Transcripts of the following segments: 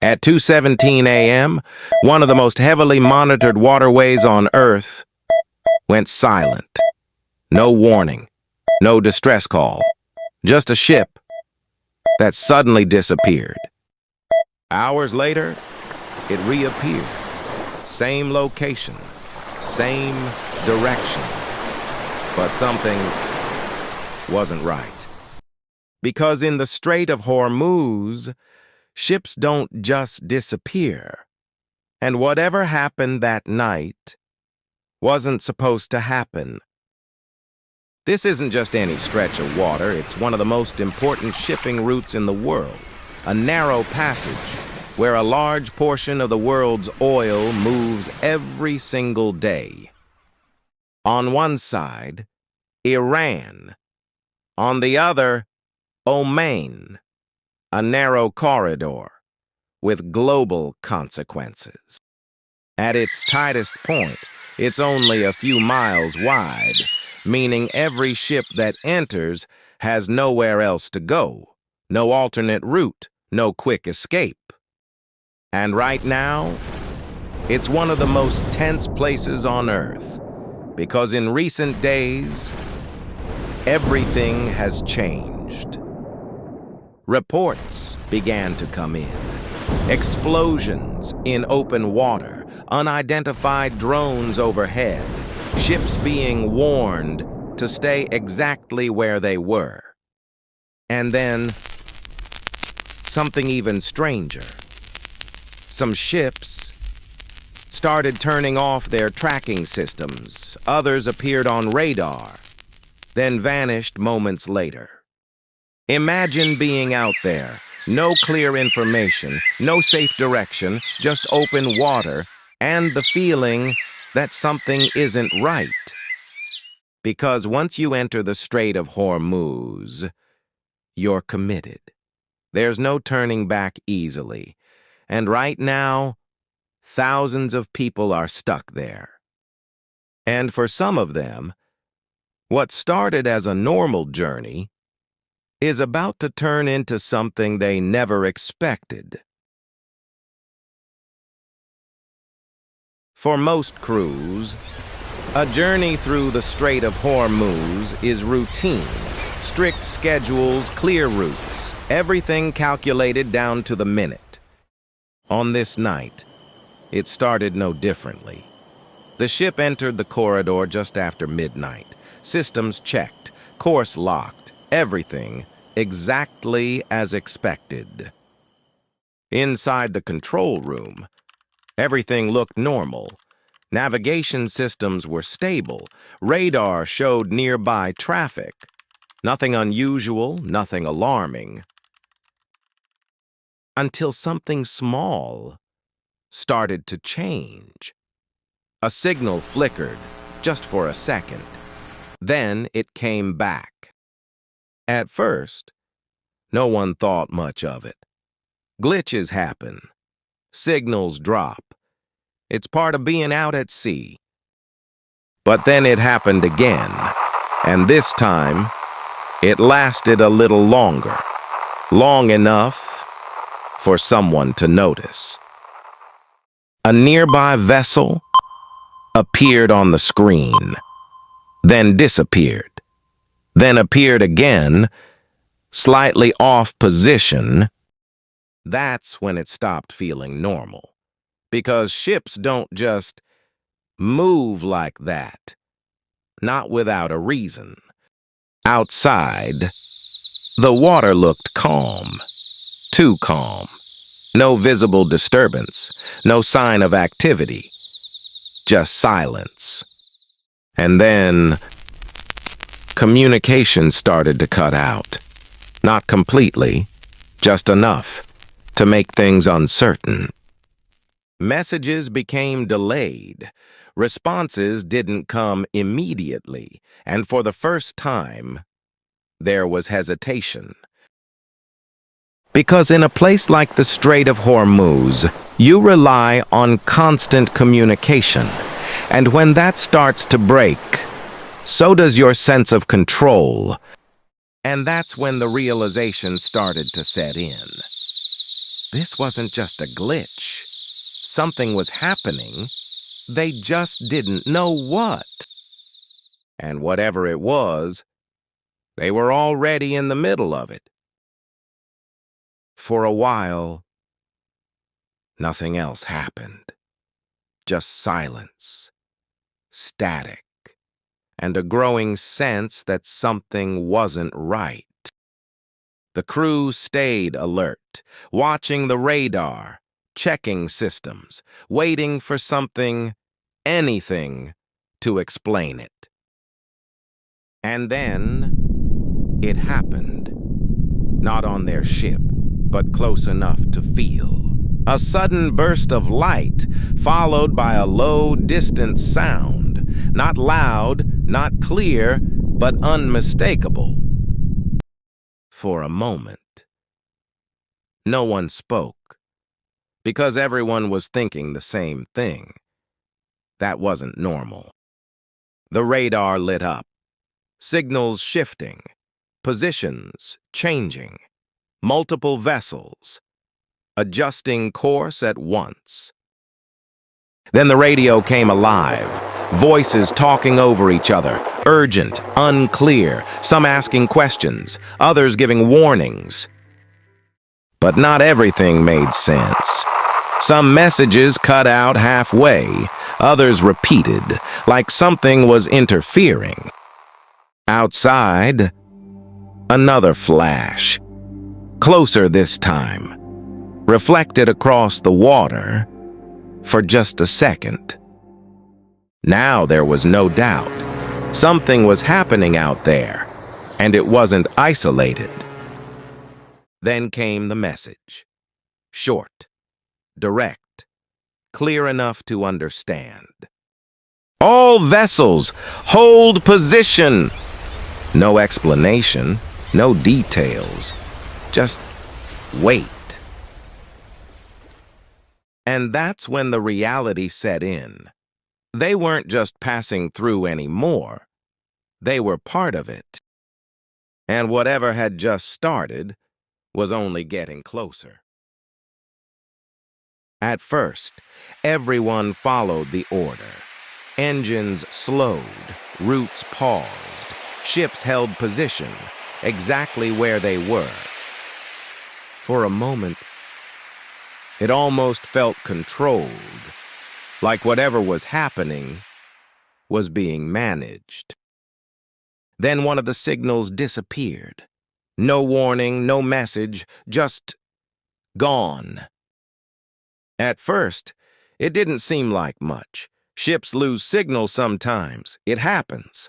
At 2:17 a.m., one of the most heavily monitored waterways on Earth went silent. No warning, no distress call, just a ship that suddenly disappeared. Hours later, it reappeared. Same location, same direction. But something wasn't right. Because in the Strait of Hormuz, ships don't just disappear. And whatever happened that night wasn't supposed to happen. This isn't just any stretch of water, it's one of the most important shipping routes in the world, a narrow passage where a large portion of the world's oil moves every single day. On one side, Iran. On the other, Oman, a narrow corridor with global consequences. At its tightest point, it's only a few miles wide, meaning every ship that enters has nowhere else to go, no alternate route, no quick escape. And right now, it's one of the most tense places on Earth, because in recent days, everything has changed. Reports began to come in. Explosions in open water, unidentified drones overhead, ships being warned to stay exactly where they were. And then, something even stranger. Some ships started turning off their tracking systems. Others appeared on radar, then vanished moments later. Imagine being out there, no clear information, no safe direction, just open water, and the feeling that something isn't right. Because once you enter the Strait of Hormuz, you're committed. There's no turning back easily. And right now, thousands of people are stuck there. And for some of them, what started as a normal journey is about to turn into something they never expected. For most crews, a journey through the Strait of Hormuz is routine. Strict schedules, clear routes, everything calculated down to the minute. On this night, it started no differently. The ship entered the corridor just after midnight. Systems checked, course locked, everything exactly as expected. Inside the control room, everything looked normal. Navigation systems were stable. Radar showed nearby traffic. Nothing unusual, nothing alarming. Until something small started to change. A signal flickered, just for a second. Then it came back. At first, no one thought much of it. Glitches happen. Signals drop. It's part of being out at sea. But then it happened again, and this time, it lasted a little longer. Long enough for someone to notice. A nearby vessel appeared on the screen, then disappeared, then appeared again, slightly off position. That's when it stopped feeling normal. Because ships don't just move like that. Not without a reason. Outside, the water looked calm. Too calm. No visible disturbance. No sign of activity. Just silence. And then, communication started to cut out. Not completely, just enough to make things uncertain. Messages became delayed. Responses didn't come immediately, and for the first time, there was hesitation. Because in a place like the Strait of Hormuz, you rely on constant communication, and when that starts to break, so does your sense of control. And that's when the realization started to set in. This wasn't just a glitch. Something was happening. They just didn't know what. And whatever it was, they were already in the middle of it. For a while, nothing else happened. Just silence, static, and a growing sense that something wasn't right. The crew stayed alert, watching the radar, checking systems, waiting for something, anything, to explain it. And then it happened. Not on their ship, but close enough to feel. A sudden burst of light, followed by a low, distant sound. Not loud, not clear, but unmistakable. For a moment, no one spoke, because everyone was thinking the same thing. That wasn't normal. The radar lit up, signals shifting, positions changing, multiple vessels, adjusting course at once. Then the radio came alive, voices talking over each other, urgent, unclear, some asking questions, others giving warnings. But not everything made sense. Some messages cut out halfway, others repeated, like something was interfering. Outside, another flash, closer this time, reflected across the water for just a second. Now there was no doubt. Something was happening out there, and it wasn't isolated. Then came the message. Short, direct, clear enough to understand. All vessels, hold position! No explanation, no details, just wait. And that's when the reality set in. They weren't just passing through anymore. They were part of it. And whatever had just started was only getting closer. At first, everyone followed the order. Engines slowed, routes paused, ships held position, exactly where they were. For a moment, it almost felt controlled, like whatever was happening was being managed. Then one of the signals disappeared. No warning, no message, just gone. At first, it didn't seem like much. Ships lose signal sometimes. It happens.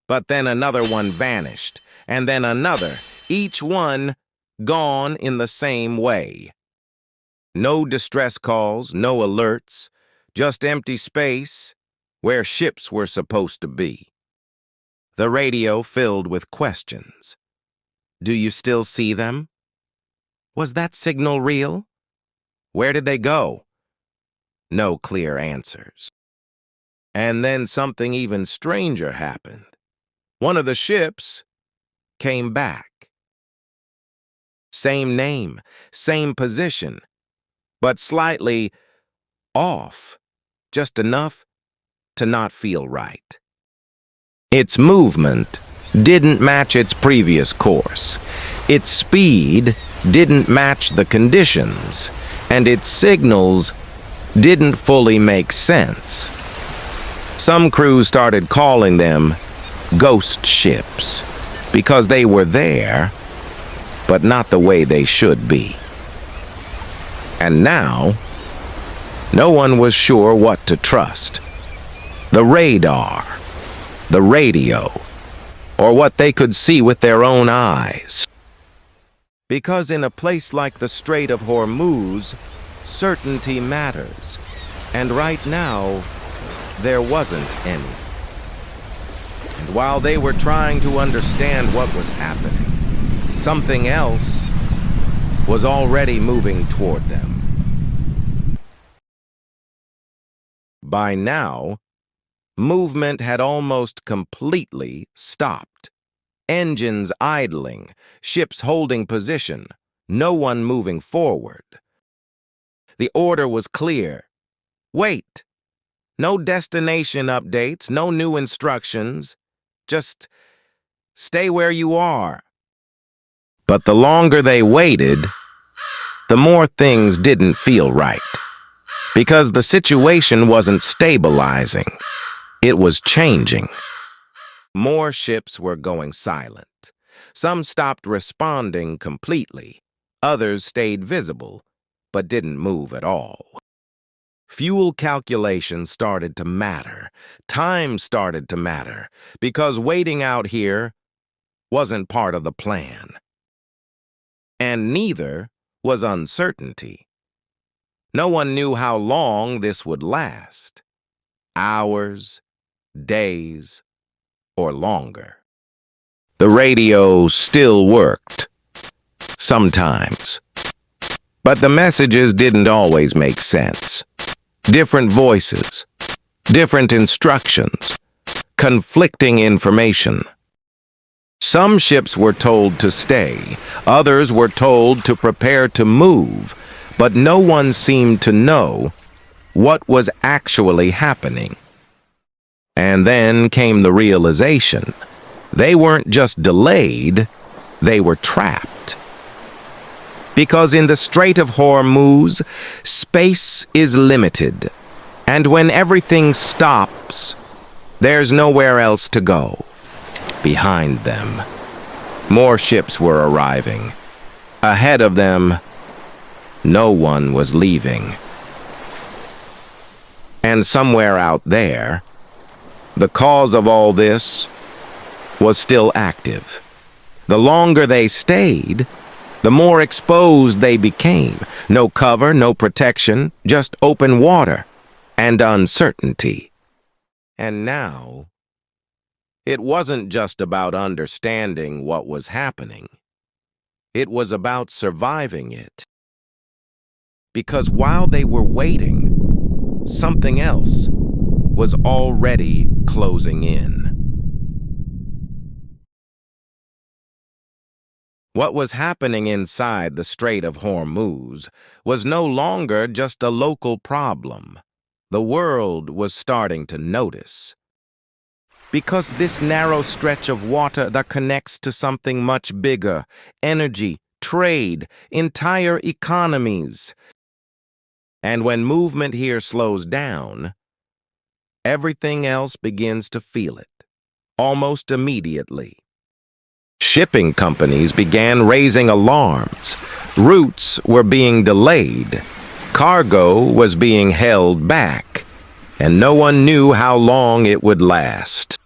But then another one vanished, and then another, each one gone in the same way. No distress calls, no alerts, just empty space where ships were supposed to be. The radio filled with questions. Do you still see them? Was that signal real? Where did they go? No clear answers. And then something even stranger happened. One of the ships came back. Same name, same position, but slightly off, just enough to not feel right. Its movement didn't match its previous course. Its speed didn't match the conditions, and its signals didn't fully make sense. Some crews started calling them ghost ships because they were there, but not the way they should be. And now, no one was sure what to trust. The radar, the radio, or what they could see with their own eyes. Because in a place like the Strait of Hormuz, certainty matters. And right now, there wasn't any. And while they were trying to understand what was happening, something else was already moving toward them. By now, movement had almost completely stopped. Engines idling, ships holding position, no one moving forward. The order was clear. Wait. No destination updates, no new instructions. Just stay where you are. But the longer they waited, the more things didn't feel right. Because the situation wasn't stabilizing. It was changing. More ships were going silent. Some stopped responding completely. Others stayed visible, but didn't move at all. Fuel calculations started to matter. Time started to matter, because waiting out here wasn't part of the plan. And neither was uncertainty. No one knew how long this would last. Hours, days, or longer. The radio still worked. Sometimes. But the messages didn't always make sense. Different voices, different instructions, conflicting information. Some ships were told to stay, others were told to prepare to move, but no one seemed to know what was actually happening. And then came the realization. They weren't just delayed, they were trapped. Because in the Strait of Hormuz, space is limited, and when everything stops, there's nowhere else to go. Behind them, more ships were arriving. Ahead of them, no one was leaving. And somewhere out there, the cause of all this was still active. The longer they stayed, the more exposed they became. No cover, no protection, just open water and uncertainty. And now, it wasn't just about understanding what was happening. It was about surviving it. Because while they were waiting, something else was already closing in. What was happening inside the Strait of Hormuz was no longer just a local problem. The world was starting to notice. Because this narrow stretch of water that connects to something much bigger, energy, trade, entire economies. And when movement here slows down, everything else begins to feel it, almost immediately. Shipping companies began raising alarms. Routes were being delayed. Cargo was being held back, and no one knew how long it would last.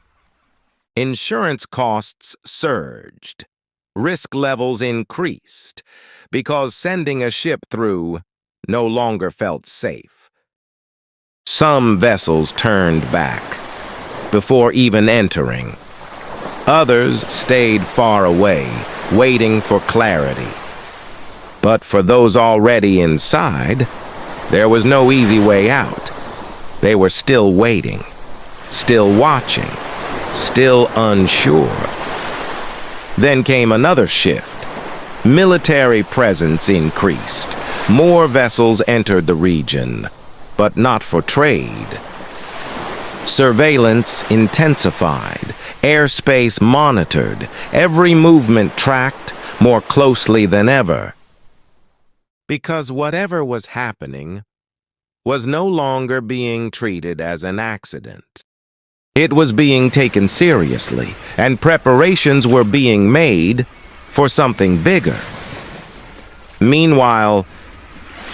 Insurance costs surged. Risk levels increased, because sending a ship through no longer felt safe. Some vessels turned back before even entering. Others stayed far away, waiting for clarity. But for those already inside, there was no easy way out. They were still waiting, still watching, still unsure. Then came another shift. Military presence increased. More vessels entered the region, but not for trade. Surveillance intensified. Airspace monitored, every movement tracked more closely than ever. Because whatever was happening was no longer being treated as an accident. It was being taken seriously, and preparations were being made for something bigger. Meanwhile,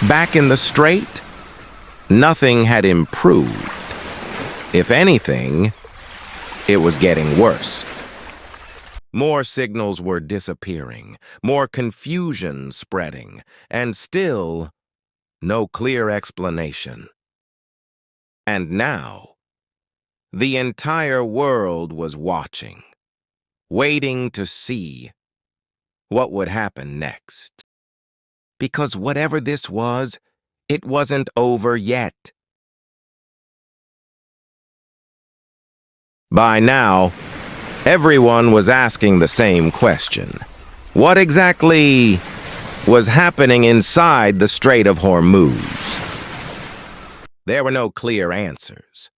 back in the strait, nothing had improved. If anything, it was getting worse. More signals were disappearing, more confusion spreading, and still no clear explanation. And now, the entire world was watching, waiting to see what would happen next. Because whatever this was, it wasn't over yet. By now, everyone was asking the same question. What exactly was happening inside the Strait of Hormuz. There were no clear answers,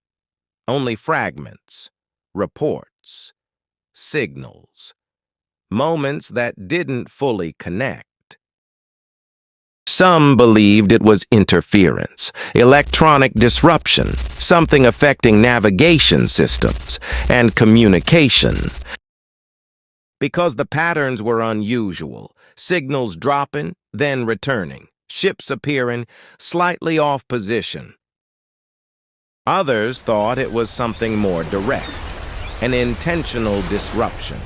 only fragments, reports, signals, moments that didn't fully connect. Some believed it was interference, electronic disruption, something affecting navigation systems and communication. Because the patterns were unusual, signals dropping, then returning, ships appearing slightly off position. Others thought it was something more direct, an intentional disruption,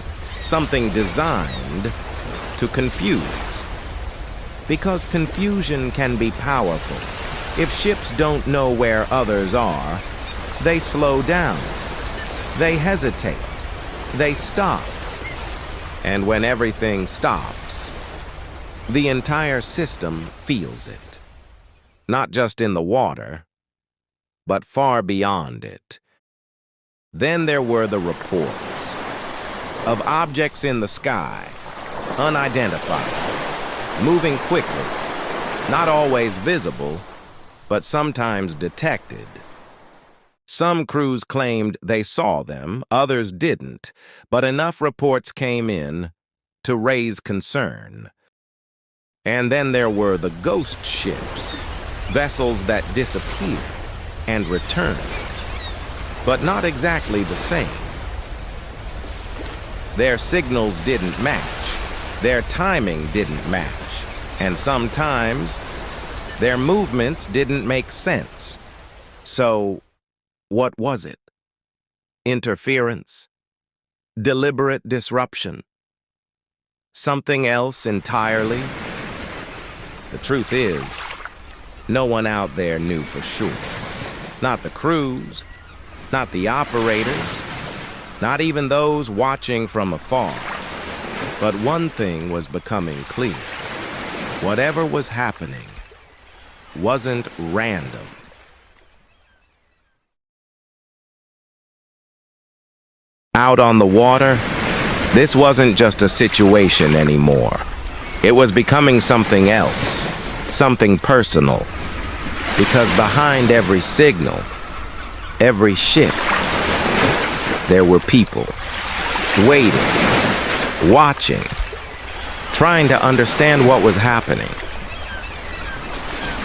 something designed to confuse. Because confusion can be powerful. If ships don't know where others are, they slow down, they hesitate, they stop. And when everything stops, the entire system feels it. Not just in the water, but far beyond it. Then there were the reports of objects in the sky, unidentified, moving quickly, not always visible, but sometimes detected. Some crews claimed they saw them, others didn't, but enough reports came in to raise concern. And then there were the ghost ships, vessels that disappeared and returned, but not exactly the same. Their signals didn't match, their timing didn't match, and sometimes their movements didn't make sense. So, what was it? Interference? Deliberate disruption? Something else entirely? The truth is, no one out there knew for sure. Not the crews, not the operators, not even those watching from afar. But one thing was becoming clear. Whatever was happening wasn't random. Out on the water, this wasn't just a situation anymore. It was becoming something else, something personal. Because behind every signal, every ship, there were people waiting, watching, trying to understand what was happening.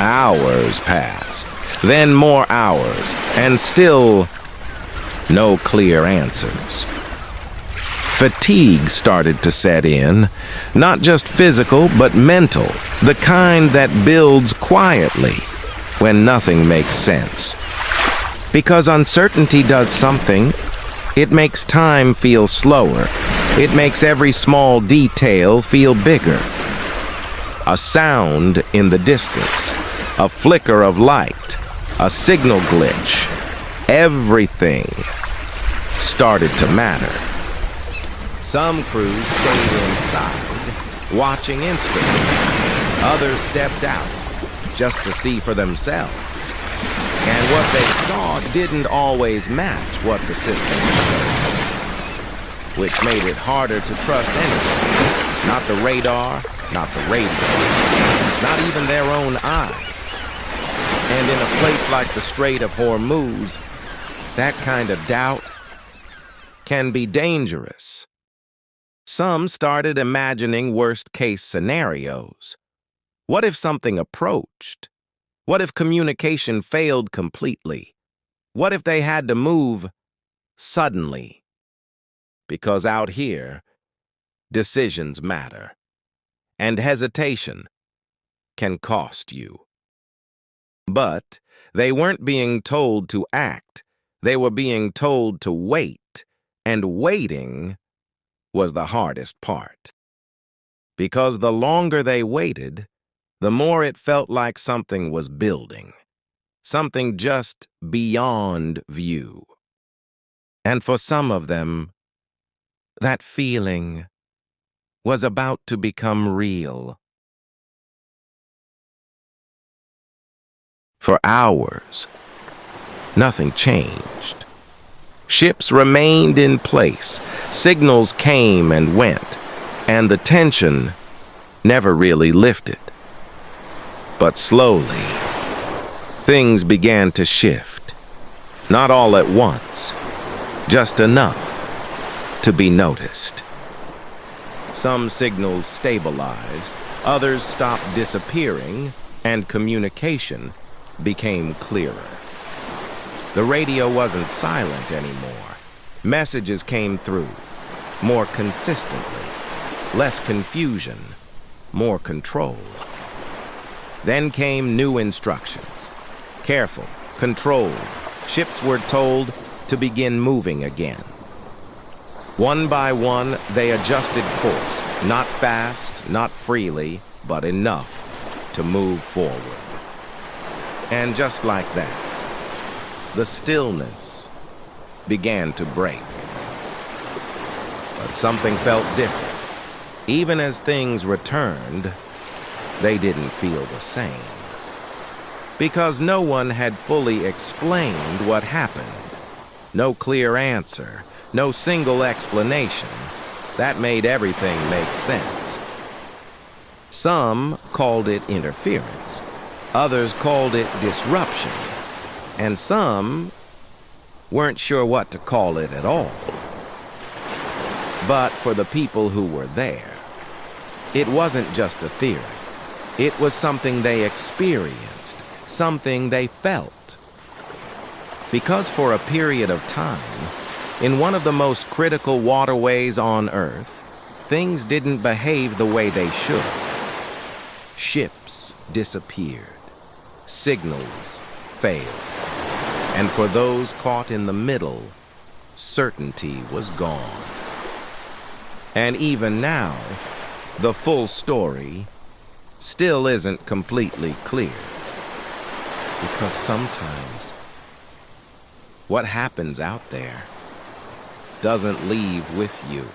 Hours passed, then more hours, and still no clear answers. Fatigue started to set in, not just physical, but mental, the kind that builds quietly when nothing makes sense. Because uncertainty does something. It makes time feel slower. It makes every small detail feel bigger. A sound in the distance, a flicker of light, a signal glitch. Everything started to matter. Some crews stayed inside, watching instruments. Others stepped out just to see for themselves. And what they saw didn't always match what the system showed, which made it harder to trust anything. Not the radar, not the radio, not even their own eyes. And in a place like the Strait of Hormuz, that kind of doubt can be dangerous. Some started imagining worst-case scenarios. What if something approached? What if communication failed completely? What if they had to move suddenly? Because out here, decisions matter, and hesitation can cost you. But they weren't being told to act. They were being told to wait, and waiting was the hardest part. Because the longer they waited, the more it felt like something was building, something just beyond view. And for some of them, that feeling was about to become real. For hours, nothing changed. Ships remained in place, signals came and went, and the tension never really lifted. But slowly, things began to shift. Not all at once, just enough to be noticed. Some signals stabilized, others stopped disappearing, and communication became clearer. The radio wasn't silent anymore. Messages came through, more consistently, less confusion, more control. Then came new instructions. Careful, controlled. Ships were told to begin moving again. One by one, they adjusted course, not fast, not freely, but enough to move forward. And just like that, the stillness began to break. But something felt different. Even as things returned, they didn't feel the same. Because no one had fully explained what happened. No clear answer, no single explanation. That made everything make sense. Some called it interference. Others called it disruption. And some weren't sure what to call it at all. But for the people who were there, it wasn't just a theory. It was something they experienced, something they felt. Because for a period of time, in one of the most critical waterways on Earth, things didn't behave the way they should. Ships disappeared. Signals failed. And for those caught in the middle, certainty was gone. And even now, the full story still isn't completely clear. Because sometimes what happens out there doesn't leave with you.